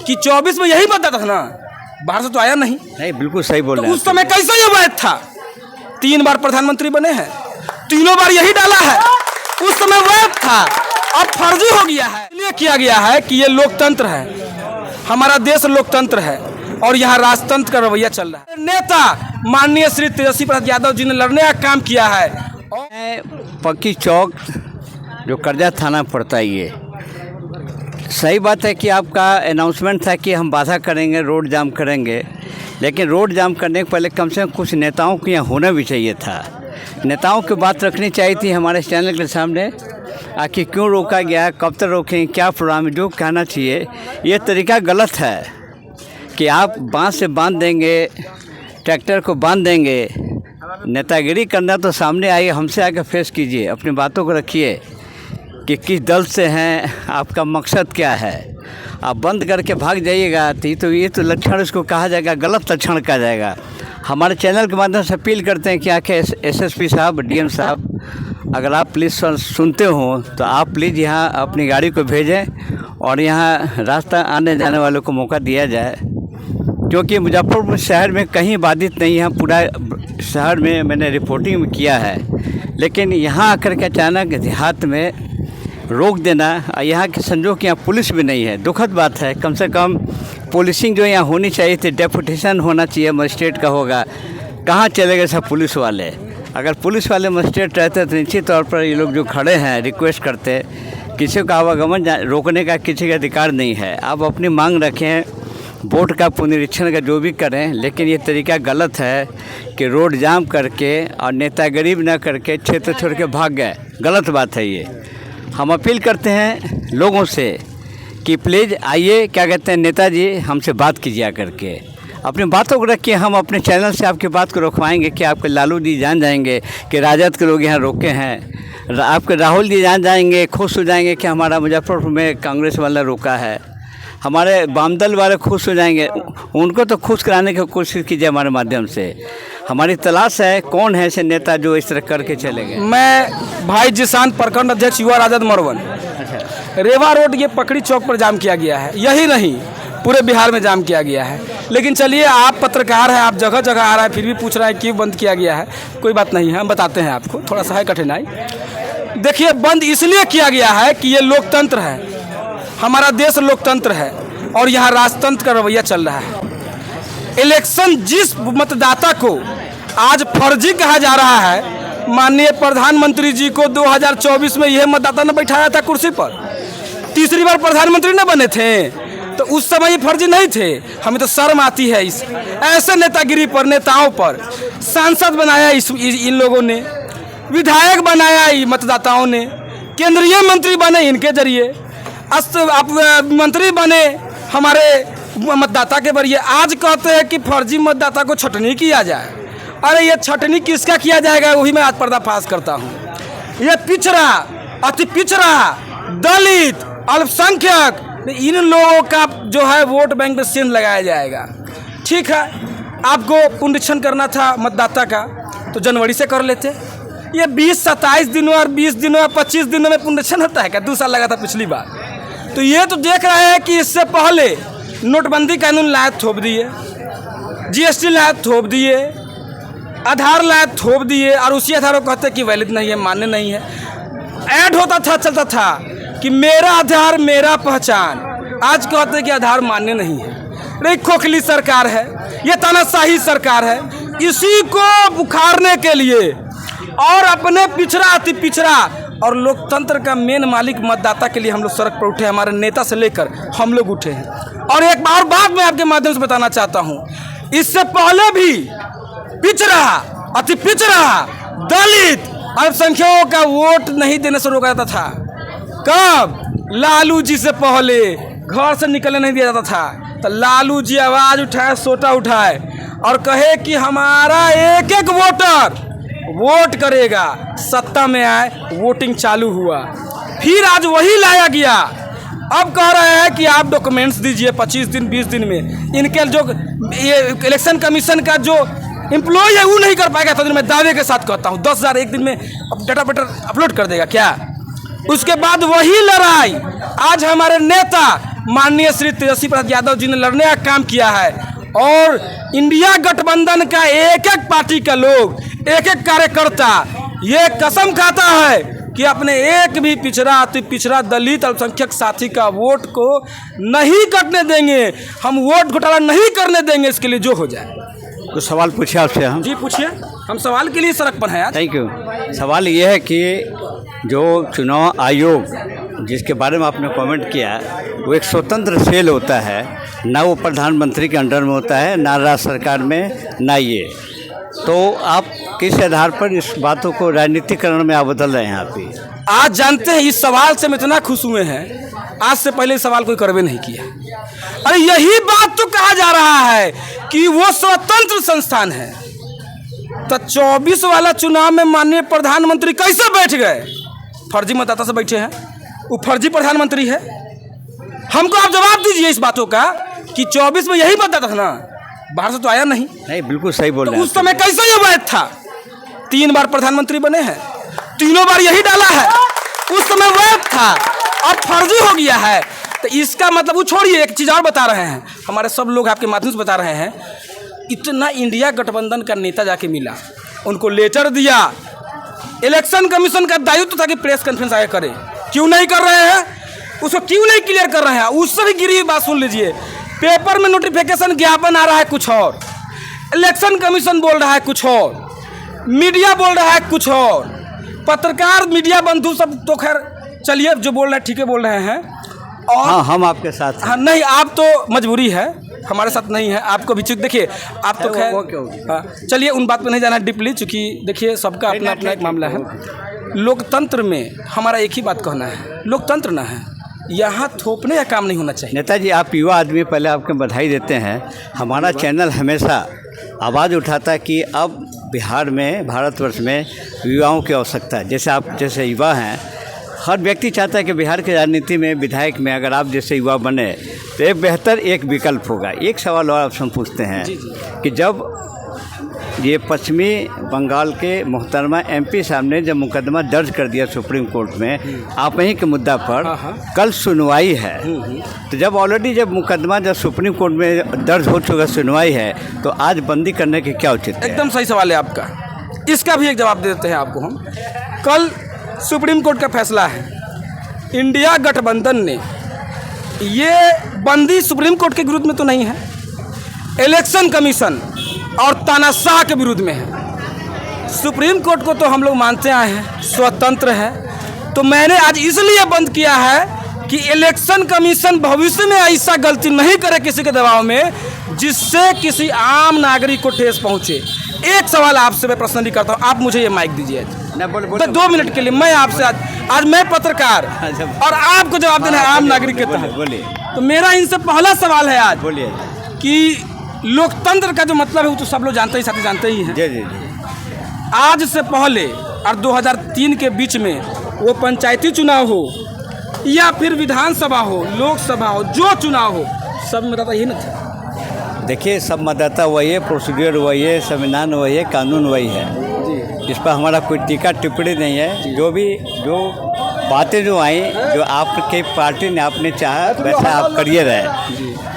कि 24 में यही बताता था ना, बाहर से तो आया नहीं। नहीं, बिल्कुल सही बोल रहे हैं। उस समय कैसे ये वैध था? 3 बार प्रधानमंत्री बने हैं, तीनों बार यही डाला है। उस समय वैध था, अब फर्जी हो गया है। इसलिए किया गया है कि ये लोकतंत्र है, हमारा देश लोकतंत्र है और यहाँ राजतंत्र का रवैया चल रहा है। नेता माननीय श्री तेजस्वी प्रसाद यादव जी ने लड़ने का काम किया है। पक्की चौक जो करजा थाना पड़ता है, ये सही बात है कि आपका अनाउंसमेंट था कि हम बाधा करेंगे, रोड जाम करेंगे, लेकिन रोड जाम करने के पहले कम से कम कुछ नेताओं को यहाँ होना भी चाहिए था। नेताओं की बात रखनी चाहिए थी हमारे चैनल के सामने, आखिर क्यों रोका गया, कब तक रोकेंगे, क्या प्रोग्राम, जो कहना चाहिए। ये तरीका गलत है कि आप बांध से बांध देंगे, ट्रैक्टर को बांध देंगे। नेतागिरी करना तो सामने आइए, हमसे आकर फेस कीजिए, अपनी बातों को रखिए कि किस दल से हैं, आपका मकसद क्या है। आप बंद करके भाग जाइएगा तो ये तो लक्षण इसको कहा जाएगा, गलत लक्षण कहा जाएगा। हमारे चैनल के माध्यम से अपील करते हैं कि आखिर एसएसपी साहब, डीएम साहब, अगर आप पुलिस सुनते हो तो आप प्लीज़ यहाँ अपनी गाड़ी को भेजें और यहाँ रास्ता आने जाने वालों को मौका दिया जाए, क्योंकि मुजफ्फरपुर शहर में कहीं बाधित नहीं है। पूरा शहर में मैंने रिपोर्टिंग किया है, लेकिन यहाँ आकर के अचानक देहात में रोक देना, यहाँ के संजोग यहाँ पुलिस भी नहीं है, दुखद बात है। कम से कम पुलिसिंग जो यहाँ होनी चाहिए थी, डेपुटेशन होना चाहिए, मजिस्ट्रेट का होगा। कहाँ चले गए सब पुलिस वाले? अगर पुलिस वाले मजिस्ट्रेट रहते तो निश्चित तौर पर ये लोग जो खड़े हैं रिक्वेस्ट करते। किसी का आवागमन रोकने का किसी का अधिकार नहीं है। आप अपनी मांग रखें, वोट का पुनरीक्षण का जो भी करें, लेकिन ये तरीका गलत है कि रोड जाम करके और नेतागिरी न करके क्षेत्र छोड़ के भाग गए। गलत बात है ये। हम अपील करते हैं लोगों से कि प्लीज़ आइए, क्या कहते हैं, नेताजी हमसे बात कीजिए करके, अपनी बातों को रखिए। हम अपने चैनल से आपकी बात को रखवाएंगे कि आपके लालू जी जान जाएंगे कि राजद के लोग यहाँ रोके हैं, आपके राहुल जी जान जाएंगे, खुश हो जाएंगे कि हमारा मुजफ्फरपुर में कांग्रेस वाला रोका है, हमारे वामदल वाले खुश हो जाएंगे। उनको तो खुश कराने की कोशिश कीजिए हमारे माध्यम से। हमारी तलाश है कौन है ऐसे नेता जो इस तरह करके चले गए। मैं भाई जिसान प्रखंड अध्यक्ष युवा राजद मरवन। रेवा रोड ये पकड़ी चौक पर जाम किया गया है, यही नहीं पूरे बिहार में जाम किया गया है। लेकिन चलिए, आप पत्रकार हैं, आप जगह जगह आ रहा है, फिर भी पूछ रहे हैं क्यों बंद किया गया है। कोई बात नहीं है, हम बताते हैं आपको, थोड़ा सा है कठिनाई। देखिए, बंद इसलिए किया गया है कि ये लोकतंत्र है, हमारा देश लोकतंत्र है और यहाँ राजतंत्र का रवैया चल रहा है। इलेक्शन जिस मतदाता को आज फर्जी कहा जा रहा है, माननीय प्रधानमंत्री जी को 2024 में यह मतदाता ने बैठाया था कुर्सी पर, तीसरी बार प्रधानमंत्री न बने थे, तो उस समय ये फर्जी नहीं थे। हमें तो शर्म आती है इस ऐसे नेतागिरी पर, नेताओं पर। सांसद बनाया इन लोगों ने, विधायक बनाया मतदाताओं ने, केंद्रीय मंत्री बने इनके जरिए, आप मंत्री बने हमारे मतदाता के जरिए। आज कहते हैं कि फर्जी मतदाता को छटनी किया जाए। अरे ये छटनी किसका किया जाएगा, वही मैं आज पर्दाफाश करता हूँ। ये पिछड़ा, अति पिछड़ा, दलित, अल्पसंख्यक, इन लोगों का जो है वोट बैंक में सेंध लगाया जाएगा। ठीक है, आपको पुनरीक्षण करना था मतदाता का तो जनवरी से कर लेते। ये 20-27 दिनों और 20 दिनों और 25 दिनों में पुनरीक्षण होता है क्या? 2 साल लगा था पिछली बार। तो ये तो देख रहे हैं कि इससे पहले नोटबंदी कानून लाए थोप दिए, जीएसटी लाए थोप दिए, आधार लाए थोप दिए, और उसी आधार को कहते कि वैलिड नहीं है, मान्य नहीं है। ऐड होता था, चलता था कि मेरा आधार मेरा पहचान। आज कहते हैं कि आधार मान्य नहीं है। नहीं, खोखली सरकार है, ये तानाशाही सरकार है। इसी को बुखारने के लिए और अपने पिछड़ा, अति पिछड़ा और लोकतंत्र का मेन मालिक मतदाता के लिए हम लोग सड़क पर उठे। हमारे नेता से लेकर हम लोग उठे हैं। और एक बार बात मैं आपके माध्यम से बताना चाहता हूँ, इससे पहले भी पिछड़ा, अति पिछड़ा, दलित, अल्पसंख्यकों का वोट नहीं देने से रोका जाता था। कब? लालू जी से पहले घर से निकलने नहीं दिया जाता था। तो लालू जी आवाज़ उठाए, सोटा उठाए और कहे कि हमारा एक एक वोटर वोट करेगा। सत्ता में आए, वोटिंग चालू हुआ, फिर आज वही लाया गया। अब कह रहे हैं कि आप डॉक्यूमेंट्स दीजिए 25 दिन 20 दिन में। इनके जो ये इलेक्शन कमीशन का जो एम्प्लॉय है वो नहीं कर पाएगा। तो मैं दावे के साथ कहता हूँ 10,000 एक दिन में डाटा अपलोड कर देगा क्या? उसके बाद वही लड़ाई आज हमारे नेता माननीय श्री तेजस्वी प्रसाद यादव जी ने लड़ने का काम किया है, और इंडिया गठबंधन का एक एक पार्टी का लोग, एक एक कार्यकर्ता ये कसम खाता है कि अपने एक भी पिछड़ा अति पिछड़ा दलित अल्पसंख्यक साथी का वोट को नहीं कटने देंगे, हम वोट घोटाला नहीं करने देंगे, इसके लिए जो हो जाए। कुछ सवाल पूछे आपसे हम? जी पूछिए, हम सवाल के लिए सड़क पर हैं आज। Thank you. सवाल ये है कि जो चुनाव आयोग जिसके बारे में आपने कमेंट किया, वो एक स्वतंत्र सेल होता है, ना वो प्रधानमंत्री के अंडर में होता है, ना राज्य सरकार में, ना ये। तो आप किस आधार पर इस बातों को राजनीतिकरण में आप बदल रहे हैं आप ही? आज जानते हैं इस सवाल से हम इतना खुश हुए हैं, आज से पहले इस सवाल कोई करवे नहीं किया। अरे यही बात तो कहा जा रहा है कि वो स्वतंत्र संस्थान है। तो 24 वाला चुनाव में माननीय प्रधानमंत्री कैसे बैठ गए? फर्जी मतदाता से बैठे हैं, वो फर्जी प्रधानमंत्री है। हमको आप जवाब दीजिए इस बातों का कि 24 में यही मतदाता था ना, बाहर से तो आया नहीं। नहीं, बिल्कुल सही बोल तो रहे हैं। उस समय कैसे ये वैध था? 3 बार प्रधानमंत्री बने हैं, तीनों बार यही डाला है, उस समय वैध था, अब फर्जी हो गया है। तो इसका मतलब वो छोड़िए, एक चीज़ और बता रहे हैं, हमारे सब लोग आपके माध्यम से बता रहे हैं, इतना इंडिया गठबंधन का नेता जाके मिला, उनको लेटर दिया, इलेक्शन कमीशन का दायित्व था कि प्रेस कॉन्फ्रेंस आगे करे, क्यों नहीं कर रहे हैं? उसको क्यों नहीं क्लियर कर रहे हैं? उससे भी गिरी हुई बात सुन लीजिए, पेपर में नोटिफिकेशन ज्ञापन आ रहा है कुछ और, इलेक्शन कमीशन बोल रहा है कुछ और, मीडिया बोल रहा है कुछ और, पत्रकार मीडिया बंधु सब तो खैर चलिए जो बोल रहे हैं ठीक है बोल रहे हैं, और हाँ, हम आपके साथ हैं। हाँ नहीं, आप तो मजबूरी है, हमारे साथ नहीं है, आपको भी देखिए आप तो खैर हाँ, चलिए उन बात पे नहीं जाना डीपली, चूँकि देखिए सबका अपना अपना एक मामला है। लोकतंत्र में हमारा एक ही बात कहना है, लोकतंत्र ना है, यहाँ थोपने का काम नहीं होना चाहिए। नेताजी, आप युवा आदमी, पहले आपको बधाई देते हैं। हमारा चैनल हमेशा आवाज़ उठाता है कि अब बिहार में, भारतवर्ष में युवाओं की आवश्यकता है। जैसे आप जैसे युवा हैं, हर व्यक्ति चाहता है कि बिहार की राजनीति में, विधायक में अगर आप जैसे युवा बने तो एक बेहतर एक विकल्प होगा। एक सवाल और आपसे हम पूछते हैं कि जब ये पश्चिमी बंगाल के मोहतरमा एमपी साहब ने जब मुकदमा दर्ज कर दिया सुप्रीम कोर्ट में आप ही के मुद्दा पर, कल सुनवाई है, तो जब ऑलरेडी जब मुकदमा जब सुप्रीम कोर्ट में दर्ज हो चुका सुनवाई है, तो आज बंदी करने के क्या उचित है? एकदम सही सवाल है आपका, इसका भी एक जवाब दे देते हैं आपको हम। कल सुप्रीम कोर्ट का फैसला है, इंडिया गठबंधन ने ये बंदी सुप्रीम कोर्ट के विरुद्ध में तो नहीं है, इलेक्शन कमीशन और तानाशाह के विरुद्ध में है। सुप्रीम कोर्ट को तो हम लोग मानते आए हैं स्वतंत्र है, तो मैंने आज इसलिए बंद किया है कि इलेक्शन कमीशन भविष्य में ऐसा गलती नहीं करे किसी के दबाव में जिससे किसी आम नागरिक को ठेस पहुंचे। एक सवाल आपसे मैं पर्सनली करता हूं, आप मुझे ये माइक दीजिए तो 2 मिनट के लिए। मैं आपसे आज मैं पत्रकार और आपको जवाब देना है आम नागरिक के तहत। बोलिए। तो मेरा इनसे पहला सवाल है आज, बोलिए। कि लोकतंत्र का जो मतलब है वो तो सब लोग जानते ही, साथी जानते ही हैं। जी जी। आज से पहले और 2003 के बीच में वो पंचायती चुनाव हो या फिर विधानसभा हो, लोकसभा हो, जो चुनाव हो, सब में बताता यही ना था। देखिए, सब मतदाता वही है, प्रोसीड्यूर वही है, संविधान वही है, कानून वही है, इस पर हमारा कोई टीका टिप्पणी नहीं है। जो बातें जो आई, जो आपके पार्टी ने आपने चाहा वैसा आप करिए रहे,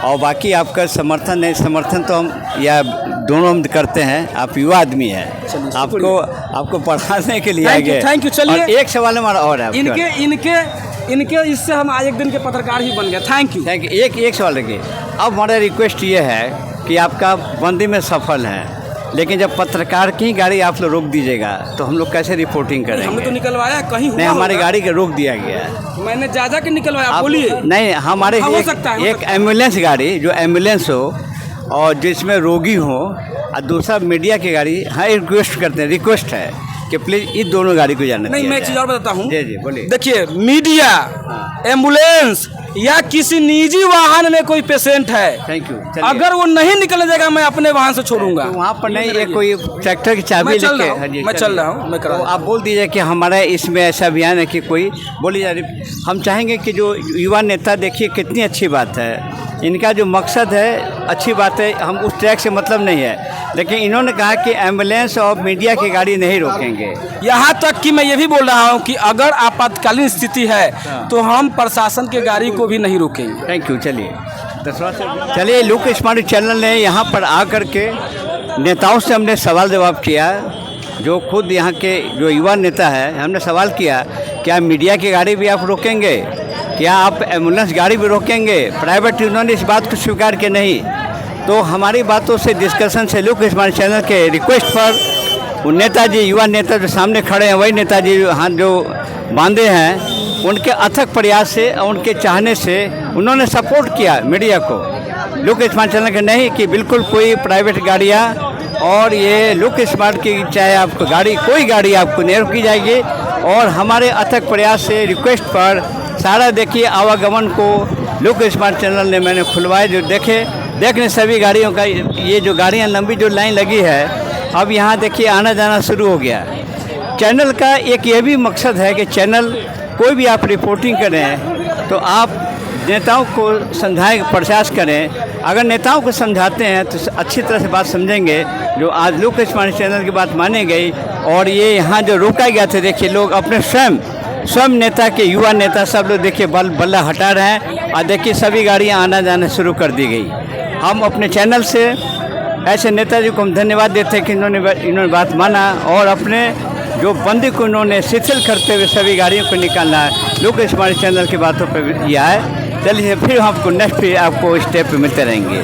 और बाकी आपका समर्थन नहीं, समर्थन तो हम या दोनों हम करते हैं। आप युवा आदमी हैं, आपको पढ़ाने के लिए आगे। Thank you. चलिए, एक सवाल हमारा और है। इनके इससे हम आज एक दिन के पत्रकार ही बन गए। Thank you. एक सवाल रखिए। अब हमारा रिक्वेस्ट ये है कि आपका बंदी में सफल है, लेकिन जब पत्रकार की गाड़ी आप लोग रोक दीजिएगा तो हम लोग कैसे रिपोर्टिंग करेंगे? हमने तो निकलवाया कहीं हुआ नहीं, हमारी होगा। गाड़ी के रोक दिया गया है। मैंने जा के निकलवाया, बोलिए। नहीं, हमारे हो सकता है, एक एम्बुलेंस गाड़ी, जो एम्बुलेंस हो और जिसमें रोगी हो, और दूसरा मीडिया की गाड़ी। हाँ, रिक्वेस्ट करते हैं, रिक्वेस्ट है कि प्लीज़ इस दोनों गाड़ी को जाना। नहीं, मैं एक चीज़ और बताता हूँ। जी जी, बोलिए। देखिए, मीडिया, एम्बुलेंस या किसी निजी वाहन में कोई पेशेंट है, थैंक यू, अगर वो नहीं निकल जाएगा मैं अपने वाहन से छोड़ूंगा। तो वहाँ पर नहीं, ये कोई ट्रैक्टर की चाबी मैं चल लेके, रहा हूँ, मैं चल रहा हूँ, मैं कर रहा हूँ। आप बोल दीजिए कि हमारा इसमें ऐसा अभियान है कि कोई बोली जा रही। हम चाहेंगे कि जो युवा नेता, देखिए कितनी अच्छी बात है, इनका जो मकसद है अच्छी बात है, हम उस ट्रैक से मतलब नहीं है, लेकिन इन्होंने कहा कि एम्बुलेंस और मीडिया की गाड़ी नहीं रोकेंगे। यहाँ तक कि मैं ये भी बोल रहा हूँ कि अगर आपातकालीन स्थिति है तो हम प्रशासन की गाड़ी को को भी नहीं रोकेंगे। Thank you. चलिए लुक स्मार्ट चैनल ने यहाँ पर आकर के नेताओं से हमने सवाल जवाब किया, जो खुद यहाँ के जो युवा नेता है, हमने सवाल किया क्या मीडिया की गाड़ी भी आप रोकेंगे, क्या आप एम्बुलेंस गाड़ी भी रोकेंगे, प्राइवेट। उन्होंने इस बात को स्वीकार किया नहीं। तो हमारी बातों से डिस्कशन से लुक स्मार्ट चैनल के रिक्वेस्ट पर वो नेताजी, युवा नेता जो सामने खड़े हैं, वही नेताजी हाथ जो बांधे हैं, उनके अथक प्रयास से और उनके चाहने से उन्होंने सपोर्ट किया मीडिया को, लुक स्मार्ट चैनल के नहीं कि बिल्कुल कोई प्राइवेट गाड़ियाँ और ये लुक स्मार्ट की चाहे आपको गाड़ी, कोई गाड़ी आपको नहीं रोकी जाएगी। और हमारे अथक प्रयास से रिक्वेस्ट पर सारा देखिए आवागमन को लुक स्मार्ट चैनल ने मैंने खुलवाए, जो देखने सभी गाड़ियों का, ये जो गाड़ियाँ लंबी जो लाइन लगी है, अब यहाँ देखिए आना जाना शुरू हो गया। चैनल का एक ये भी मकसद है कि चैनल कोई भी आप रिपोर्टिंग करें तो आप नेताओं को समझाएं, प्रयास करें। अगर नेताओं को समझाते हैं तो अच्छी तरह से बात समझेंगे। जो आज लुक स्मार्ट चैनल की बात मानी गई और ये यहाँ जो रोका गया था, देखिए लोग अपने स्वयं नेता के, युवा नेता सब लोग देखिए बल्ला हटा रहे हैं और देखिए सभी गाड़ियाँ आना जाना शुरू कर दी गई। हम अपने चैनल से ऐसे नेताजी को हम धन्यवाद देते हैं कि इन्होंने बात माना और अपने जो बंदी को इन्होंने शिथिल करते हुए सभी गाड़ियों को निकालना है। लुक स्मार्ट चैनल की बातों पर किया है। चलिए फिर आपको नेक्स्ट आपको स्टेप मिलते रहेंगे।